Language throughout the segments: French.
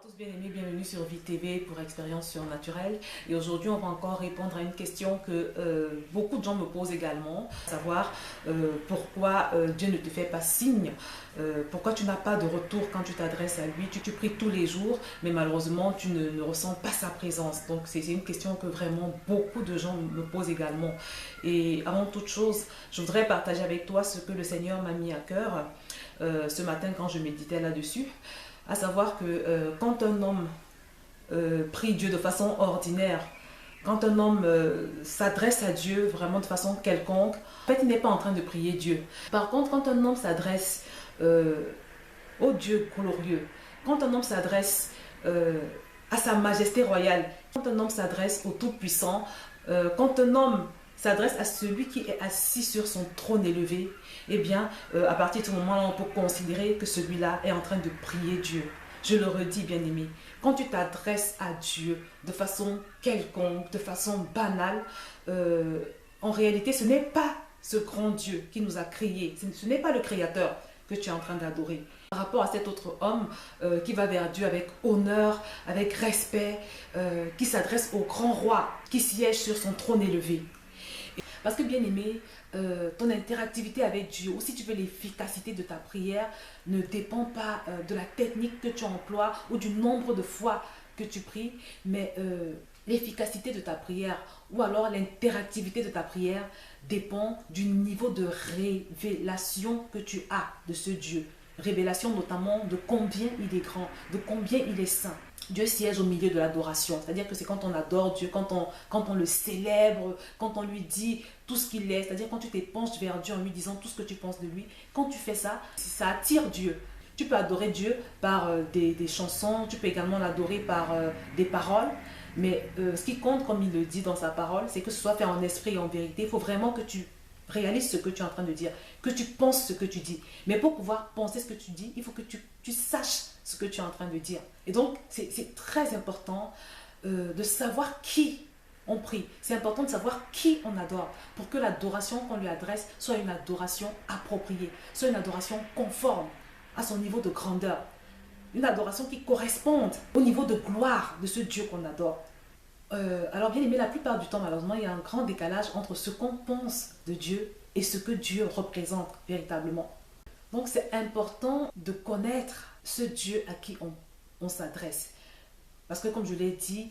tous bien-aimés, bienvenue sur VTV pour Expérience surnaturelle. Et aujourd'hui, on va encore répondre à une question que beaucoup de gens me posent également, à savoir pourquoi Dieu ne te fait pas signe, pourquoi tu n'as pas de retour quand tu t'adresses à lui, tu pries tous les jours, mais malheureusement, tu ne ressens pas sa présence. Donc, c'est une question que vraiment beaucoup de gens me posent également. Et avant toute chose, je voudrais partager avec toi ce que le Seigneur m'a mis à cœur ce matin quand je méditais là-dessus. À savoir que quand un homme prie Dieu de façon ordinaire, quand un homme s'adresse à Dieu vraiment de façon quelconque, en fait, il n'est pas en train de prier Dieu. Par contre, quand un homme s'adresse au Dieu glorieux, quand un homme s'adresse à sa majesté royale, quand un homme s'adresse au Tout-Puissant, quand un homme s'adresse à celui qui est assis sur son trône élevé, eh bien, à partir de ce moment-là, on peut considérer que celui-là est en train de prier Dieu. Je le redis, bien-aimé, quand tu t'adresses à Dieu de façon quelconque, de façon banale, en réalité, ce n'est pas ce grand Dieu qui nous a créés, ce n'est pas le Créateur que tu es en train d'adorer. Par rapport à cet autre homme qui va vers Dieu avec honneur, avec respect, qui s'adresse au grand roi, qui siège sur son trône élevé. Parce que bien aimé, ton interactivité avec Dieu, ou si tu veux l'efficacité de ta prière, ne dépend pas de la technique que tu emploies ou du nombre de fois que tu pries, mais l'efficacité de ta prière ou alors l'interactivité de ta prière dépend du niveau de révélation que tu as de ce Dieu. Révélation notamment de combien il est grand, de combien il est saint. Dieu siège au milieu de l'adoration, c'est-à-dire que c'est quand on adore Dieu, quand on le célèbre, quand on lui dit tout ce qu'il est, c'est-à-dire quand tu t'épanches vers Dieu en lui disant tout ce que tu penses de lui, quand tu fais ça, ça attire Dieu. Tu peux adorer Dieu par des chansons, tu peux également l'adorer par des paroles, mais ce qui compte, comme il le dit dans sa parole, c'est que ce soit fait en esprit et en vérité. Il faut vraiment que tu réalises ce que tu es en train de dire, que tu penses ce que tu dis. Mais pour pouvoir penser ce que tu dis, il faut que tu saches ce que tu es en train de dire. Et donc, c'est très important de savoir qui on prie. C'est important de savoir qui on adore pour que l'adoration qu'on lui adresse soit une adoration appropriée, soit une adoration conforme à son niveau de grandeur. Une adoration qui corresponde au niveau de gloire de ce Dieu qu'on adore. Alors bien aimé, la plupart du temps, malheureusement, il y a un grand décalage entre ce qu'on pense de Dieu et ce que Dieu représente véritablement. Donc c'est important de connaître ce Dieu à qui on s'adresse. Parce que comme je l'ai dit,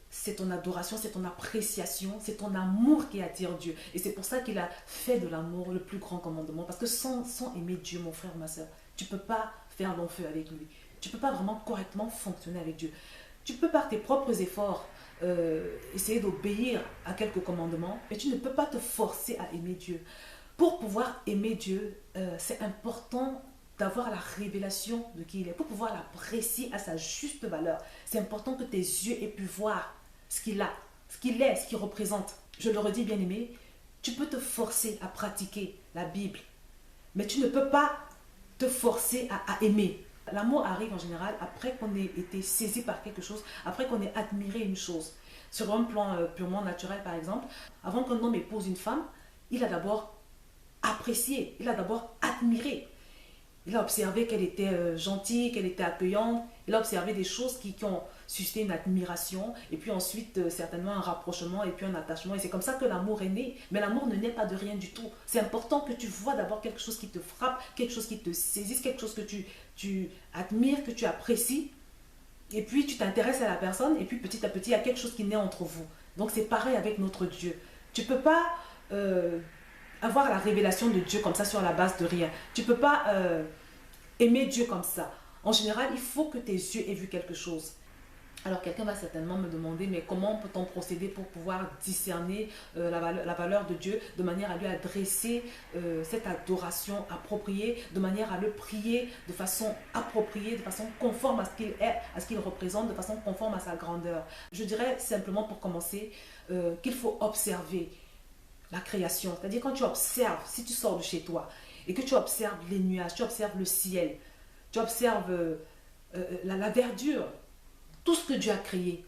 c'est ton adoration, c'est ton appréciation, c'est ton amour qui attire Dieu. Et c'est pour ça qu'il a fait de l'amour le plus grand commandement. Parce que sans aimer Dieu, mon frère, ma soeur, tu ne peux pas faire long feu avec lui. Tu ne peux pas vraiment correctement fonctionner avec Dieu. Tu peux par tes propres efforts essayer d'obéir à quelques commandements, mais tu ne peux pas te forcer à aimer Dieu. Pour pouvoir aimer Dieu, c'est important d'avoir la révélation de qui il est. Pour pouvoir l'apprécier à sa juste valeur, c'est important que tes yeux aient pu voir ce qu'il a, ce qu'il est, ce qu'il représente. Je le redis, bien aimé, tu peux te forcer à pratiquer la Bible, mais tu ne peux pas te forcer à aimer. L'amour arrive en général après qu'on ait été saisi par quelque chose, après qu'on ait admiré une chose. Sur un plan purement naturel, par exemple, avant qu'un homme épouse une femme, il a d'abord apprécié, il a d'abord admiré. Il a observé qu'elle était gentille, qu'elle était accueillante. Il a observé des choses qui ont suscité une admiration et puis ensuite certainement un rapprochement et puis un attachement. Et c'est comme ça que l'amour est né. Mais l'amour ne naît pas de rien du tout. C'est important que tu vois d'abord quelque chose qui te frappe, quelque chose qui te saisisse, quelque chose que tu admires, que tu apprécies. Et puis tu t'intéresses à la personne et puis petit à petit il y a quelque chose qui naît entre vous. Donc c'est pareil avec notre Dieu. Tu ne peux pas avoir la révélation de Dieu comme ça sur la base de rien. Tu ne peux pas aimer Dieu comme ça. En général, il faut que tes yeux aient vu quelque chose. Alors quelqu'un va certainement me demander, mais comment peut-on procéder pour pouvoir discerner la valeur de Dieu de manière à lui adresser cette adoration appropriée, de manière à le prier de façon appropriée, de façon conforme à ce qu'il est, à ce qu'il représente, de façon conforme à sa grandeur. Je dirais simplement pour commencer qu'il faut observer la création. C'est-à-dire quand tu observes, si tu sors de chez toi et que tu observes les nuages, tu observes le ciel, tu observes la verdure, tout ce que Dieu a créé,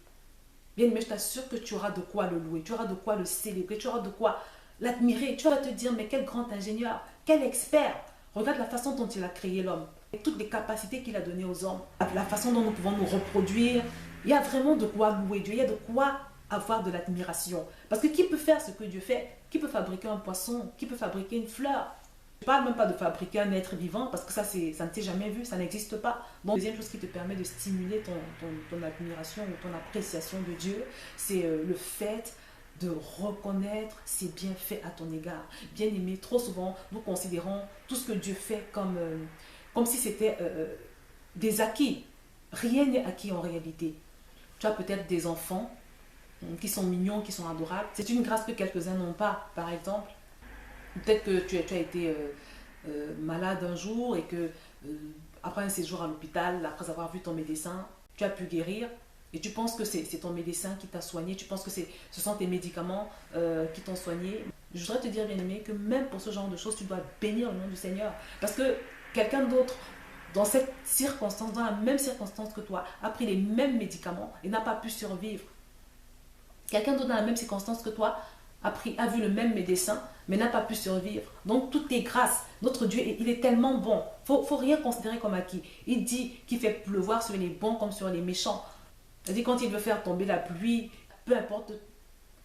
bien aimé, je t'assure que tu auras de quoi le louer, tu auras de quoi le célébrer, tu auras de quoi l'admirer. Tu vas te dire, mais quel grand ingénieur, quel expert. Regarde la façon dont il a créé l'homme. et toutes les capacités qu'il a données aux hommes, la façon dont nous pouvons nous reproduire. Il y a vraiment de quoi louer Dieu, il y a de quoi avoir de l'admiration. Parce que qui peut faire ce que Dieu fait? Qui peut fabriquer un poisson? Qui peut fabriquer une fleur? Je ne parle même pas de fabriquer un être vivant parce que ça ne s'est jamais vu, ça n'existe pas. Donc, la deuxième chose qui te permet de stimuler ton admiration ou ton appréciation de Dieu, c'est le fait de reconnaître ses bienfaits à ton égard. Bien aimé, trop souvent, nous considérons tout ce que Dieu fait comme si c'était des acquis. Rien n'est acquis en réalité. Tu as peut-être des enfants qui sont mignons, qui sont adorables. C'est une grâce que quelques-uns n'ont pas, par exemple. Peut-être que tu as été malade un jour et que après un séjour à l'hôpital, après avoir vu ton médecin, tu as pu guérir et tu penses que c'est ton médecin qui t'a soigné, tu penses que ce sont tes médicaments qui t'ont soigné. Je voudrais te dire, bien aimé, que même pour ce genre de choses, tu dois bénir le nom du Seigneur. Parce que quelqu'un d'autre, dans cette circonstance, dans la même circonstance que toi, a pris les mêmes médicaments et n'a pas pu survivre. Quelqu'un d'autre dans la même circonstance que toi a vu le même médecin, mais n'a pas pu survivre. Donc, tout est grâce. Notre Dieu, il est tellement bon. Faut rien considérer comme acquis. Il dit qu'il fait pleuvoir sur les bons comme sur les méchants. C'est-à-dire, quand il veut faire tomber la pluie, peu importe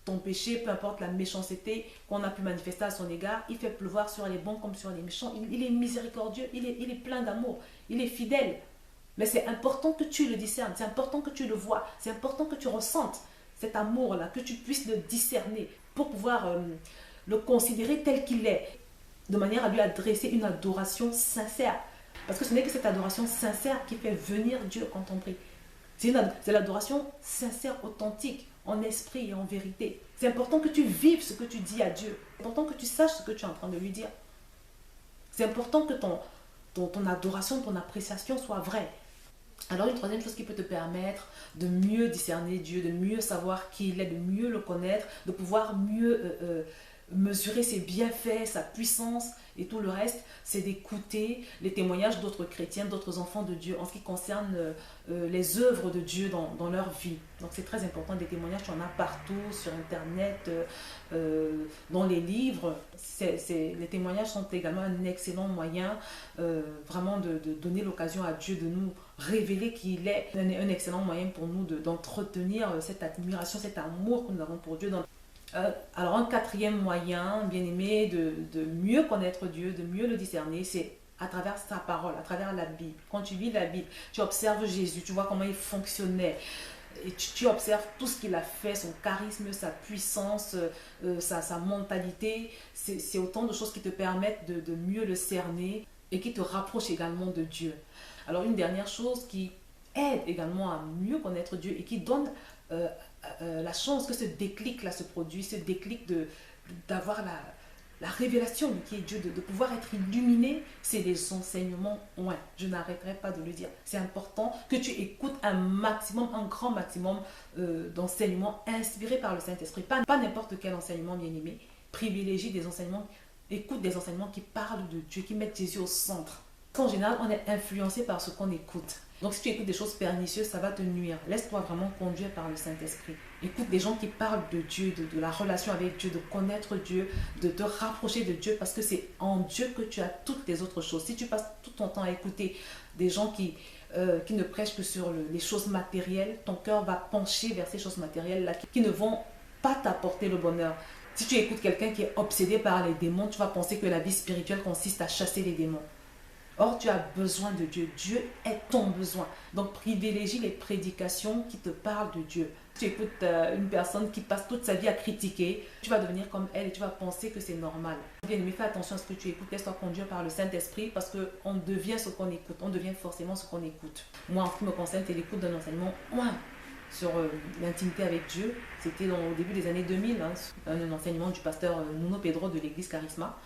ton péché, peu importe la méchanceté qu'on a pu manifester à son égard, il fait pleuvoir sur les bons comme sur les méchants. Il est miséricordieux, il est plein d'amour, il est fidèle. Mais c'est important que tu le discernes, c'est important que tu le vois, c'est important que tu ressentes cet amour-là, que tu puisses le discerner pour pouvoir le considérer tel qu'il est, de manière à lui adresser une adoration sincère. Parce que ce n'est que cette adoration sincère qui fait venir Dieu quand on prie. C'est l'adoration sincère, authentique, en esprit et en vérité. C'est important que tu vives ce que tu dis à Dieu. C'est important que tu saches ce que tu es en train de lui dire. C'est important que ton adoration, ton appréciation soit vraie. Alors une troisième chose qui peut te permettre de mieux discerner Dieu, de mieux savoir qui il est, de mieux le connaître, de pouvoir mieux mesurer ses bienfaits, sa puissance et tout le reste, c'est d'écouter les témoignages d'autres chrétiens, d'autres enfants de Dieu en ce qui concerne les œuvres de Dieu dans leur vie. Donc c'est très important, des témoignages, tu en as partout, sur Internet, dans les livres. Les témoignages sont également un excellent moyen vraiment de donner l'occasion à Dieu de nous révéler qui il est. Un excellent moyen pour nous d'entretenir cette admiration, cet amour que nous avons pour Dieu. Alors un quatrième moyen, bien aimé, de mieux connaître Dieu, de mieux le discerner, c'est à travers sa parole, à travers la Bible. Quand tu lis la Bible, tu observes Jésus, tu vois comment il fonctionnait. Et tu observes tout ce qu'il a fait, son charisme, sa puissance, sa mentalité. C'est autant de choses qui te permettent de mieux le cerner et qui te rapprochent également de Dieu. Alors une dernière chose qui aide également à mieux connaître Dieu et qui donne la chance que ce déclic-là se produise, ce déclic d'avoir la révélation de qui est Dieu, de pouvoir être illuminé, c'est les enseignements. Ouais, je n'arrêterai pas de le dire. C'est important que tu écoutes un grand maximum d'enseignements inspirés par le Saint-Esprit. Pas n'importe quel enseignement, bien aimé. Privilégie des enseignements, écoute des enseignements qui parlent de Dieu, qui mettent Jésus au centre. En général, on est influencé par ce qu'on écoute. Donc si tu écoutes des choses pernicieuses, ça va te nuire. Laisse-toi vraiment conduire par le Saint-Esprit. Écoute des gens qui parlent de Dieu, de la relation avec Dieu, de connaître Dieu, de te rapprocher de Dieu, parce que c'est en Dieu que tu as toutes les autres choses. Si tu passes tout ton temps à écouter des gens qui ne prêchent que sur les choses matérielles, ton cœur va pencher vers ces choses matérielles-là qui ne vont pas t'apporter le bonheur. Si tu écoutes quelqu'un qui est obsédé par les démons, tu vas penser que la vie spirituelle consiste à chasser les démons. Or, tu as besoin de Dieu. Dieu est ton besoin. Donc, privilégie les prédications qui te parlent de Dieu. Si tu écoutes une personne qui passe toute sa vie à critiquer, tu vas devenir comme elle et tu vas penser que c'est normal. Bien aimé, fais attention à ce que tu écoutes. Laisse-toi conduire par le Saint-Esprit parce qu'on devient ce qu'on écoute. On devient forcément ce qu'on écoute. Moi, en ce qui me concerne, c'est l'écoute d'un enseignement sur l'intimité avec Dieu. C'était au début des années 2000, un enseignement du pasteur Nuno Pedro de l'église Charisma.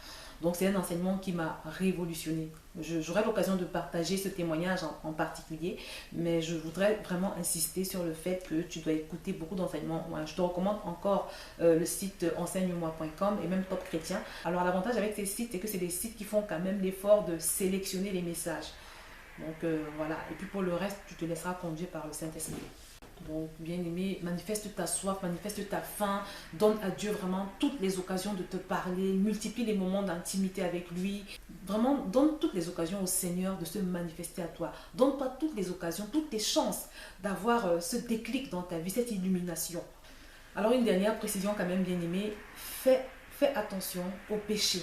Donc c'est un enseignement qui m'a révolutionné. J'aurai l'occasion de partager ce témoignage en particulier, mais je voudrais vraiment insister sur le fait que tu dois écouter beaucoup d'enseignements. Je te recommande encore le site enseigne-moi.com et même Top Chrétien. Alors l'avantage avec ces sites, c'est que c'est des sites qui font quand même l'effort de sélectionner les messages. Donc voilà, et puis pour le reste, tu te laisseras conduire par le Saint-Esprit. Donc, bien-aimé, manifeste ta soif, manifeste ta faim, donne à Dieu vraiment toutes les occasions de te parler, multiplie les moments d'intimité avec lui. Vraiment, donne toutes les occasions au Seigneur de se manifester à toi. Donne-toi toutes les occasions, toutes les chances d'avoir ce déclic dans ta vie, cette illumination. Alors, une dernière précision quand même, bien-aimé, fais attention au péché.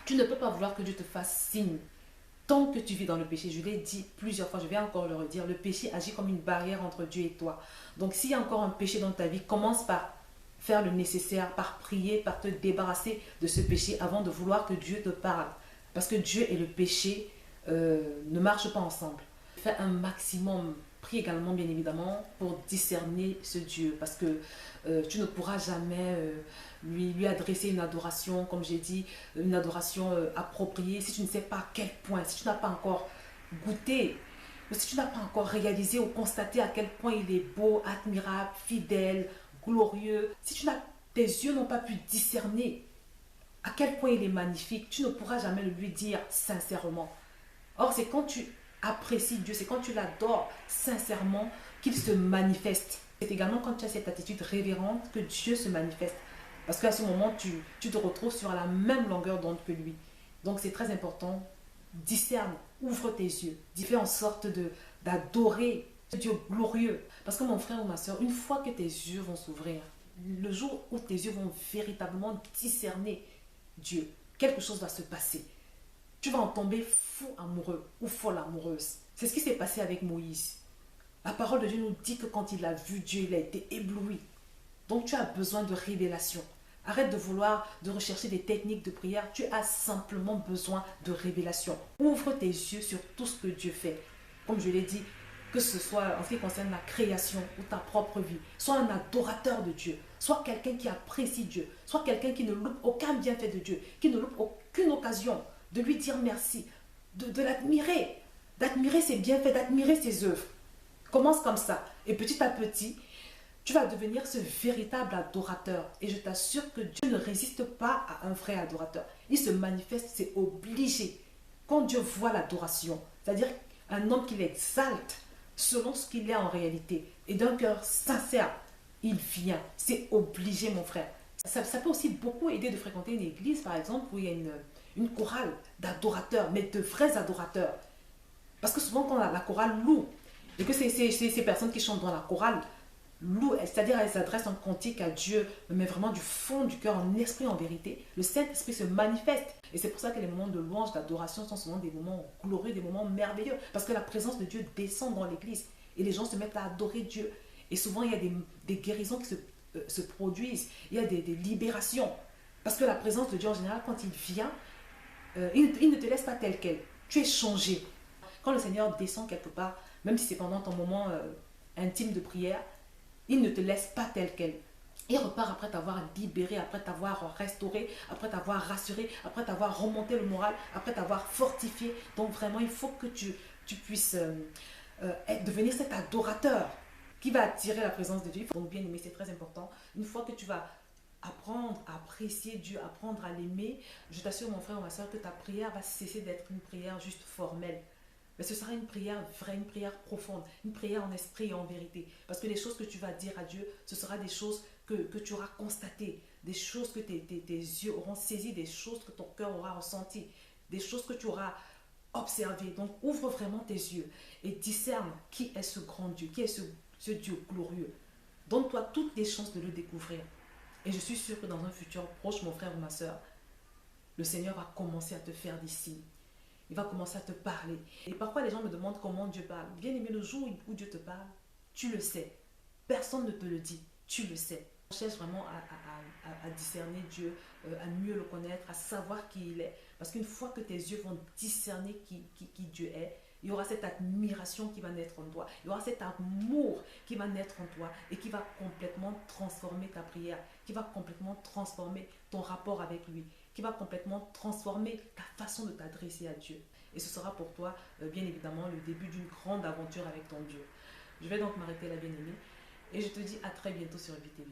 Tu ne peux pas vouloir que Dieu te fasse signe. Tant que tu vis dans le péché, je l'ai dit plusieurs fois, je vais encore le redire, le péché agit comme une barrière entre Dieu et toi. Donc s'il y a encore un péché dans ta vie, commence par faire le nécessaire, par prier, par te débarrasser de ce péché avant de vouloir que Dieu te parle. Parce que Dieu et le péché ne marchent pas ensemble. Fais un maximum, prie également bien évidemment pour discerner ce Dieu. Parce que tu ne pourras jamais lui adresser une adoration, comme j'ai dit, une adoration appropriée, si tu ne sais pas à quel point, si tu n'as pas encore goûté, si tu n'as pas encore réalisé ou constaté à quel point il est beau, admirable, fidèle, glorieux, si tes yeux n'ont pas pu discerner à quel point il est magnifique, tu ne pourras jamais le lui dire sincèrement. Or, c'est quand tu apprécies Dieu, c'est quand tu l'adores sincèrement qu'il se manifeste. C'est également quand tu as cette attitude révérente que Dieu se manifeste. Parce qu'à ce moment, tu te retrouves sur la même longueur d'onde que lui. Donc c'est très important. Discerne, ouvre tes yeux. Fais en sorte d'adorer ce Dieu glorieux. Parce que mon frère ou ma soeur, une fois que tes yeux vont s'ouvrir, le jour où tes yeux vont véritablement discerner Dieu, quelque chose va se passer. Tu vas en tomber fou amoureux ou folle amoureuse. C'est ce qui s'est passé avec Moïse. La parole de Dieu nous dit que quand il a vu Dieu, il a été ébloui. Donc tu as besoin de révélation. Arrête de rechercher des techniques de prière. Tu as simplement besoin de révélation. Ouvre tes yeux sur tout ce que Dieu fait. Comme je l'ai dit, que ce soit en ce qui concerne la création ou ta propre vie. Sois un adorateur de Dieu. Sois quelqu'un qui apprécie Dieu. Sois quelqu'un qui ne loupe aucun bienfait de Dieu. Qui ne loupe aucune occasion de lui dire merci. De l'admirer. D'admirer ses bienfaits, d'admirer ses œuvres. Commence comme ça. Et petit à petit, tu vas devenir ce véritable adorateur. Et je t'assure que Dieu ne résiste pas à un vrai adorateur. Il se manifeste, c'est obligé. Quand Dieu voit l'adoration, c'est-à-dire un homme qui l'exalte selon ce qu'il est en réalité, et d'un cœur sincère, il vient. C'est obligé, mon frère. Ça peut aussi beaucoup aider de fréquenter une église, par exemple, où il y a une chorale d'adorateurs, mais de vrais adorateurs. Parce que souvent, quand la chorale loue, et que ces personnes qui chantent dans la chorale, c'est-à-dire elles adressent un cantique à Dieu, mais vraiment du fond du cœur, en esprit, en vérité, le Saint-Esprit se manifeste. Et c'est pour ça que les moments de louange, d'adoration sont souvent des moments glorieux, des moments merveilleux, parce que la présence de Dieu descend dans l'église et les gens se mettent à adorer Dieu. Et souvent, il y a des guérisons qui se produisent, il y a des libérations. Parce que la présence de Dieu, en général, quand il vient, il ne te laisse pas tel quel. Tu es changé. Quand le Seigneur descend quelque part, même si c'est pendant ton moment intime de prière, il ne te laisse pas tel quel. Il repart après t'avoir libéré, après t'avoir restauré, après t'avoir rassuré, après t'avoir remonté le moral, après t'avoir fortifié. Donc vraiment, il faut que tu puisses devenir cet adorateur qui va attirer la présence de Dieu. Donc bien aimer, c'est très important. Une fois que tu vas apprendre à apprécier Dieu, apprendre à l'aimer, je t'assure mon frère ou ma soeur que ta prière va cesser d'être une prière juste formelle. Mais ce sera une prière vraie, une prière profonde, une prière en esprit et en vérité. Parce que les choses que tu vas dire à Dieu, ce sera des choses que tu auras constatées, des choses que tes yeux auront saisies, des choses que ton cœur aura ressenties, des choses que tu auras observées. Donc ouvre vraiment tes yeux et discerne qui est ce grand Dieu, qui est ce Dieu glorieux. Donne-toi toutes les chances de le découvrir. Et je suis sûre que dans un futur proche, mon frère ou ma soeur, le Seigneur va commencer à te faire des signes. Il va commencer à te parler. Et parfois, les gens me demandent comment Dieu parle. Bien aimé, le jour où Dieu te parle, tu le sais. Personne ne te le dit. Tu le sais. On cherche vraiment à discerner Dieu, à mieux le connaître, à savoir qui il est. Parce qu'une fois que tes yeux vont discerner qui Dieu est, il y aura cette admiration qui va naître en toi. Il y aura cet amour qui va naître en toi et qui va complètement transformer ta prière, qui va complètement transformer ton rapport avec lui, qui va complètement transformer ta façon de t'adresser à Dieu. Et ce sera pour toi, bien évidemment, le début d'une grande aventure avec ton Dieu. Je vais donc m'arrêter là, bien-aimé, et je te dis à très bientôt sur VTV.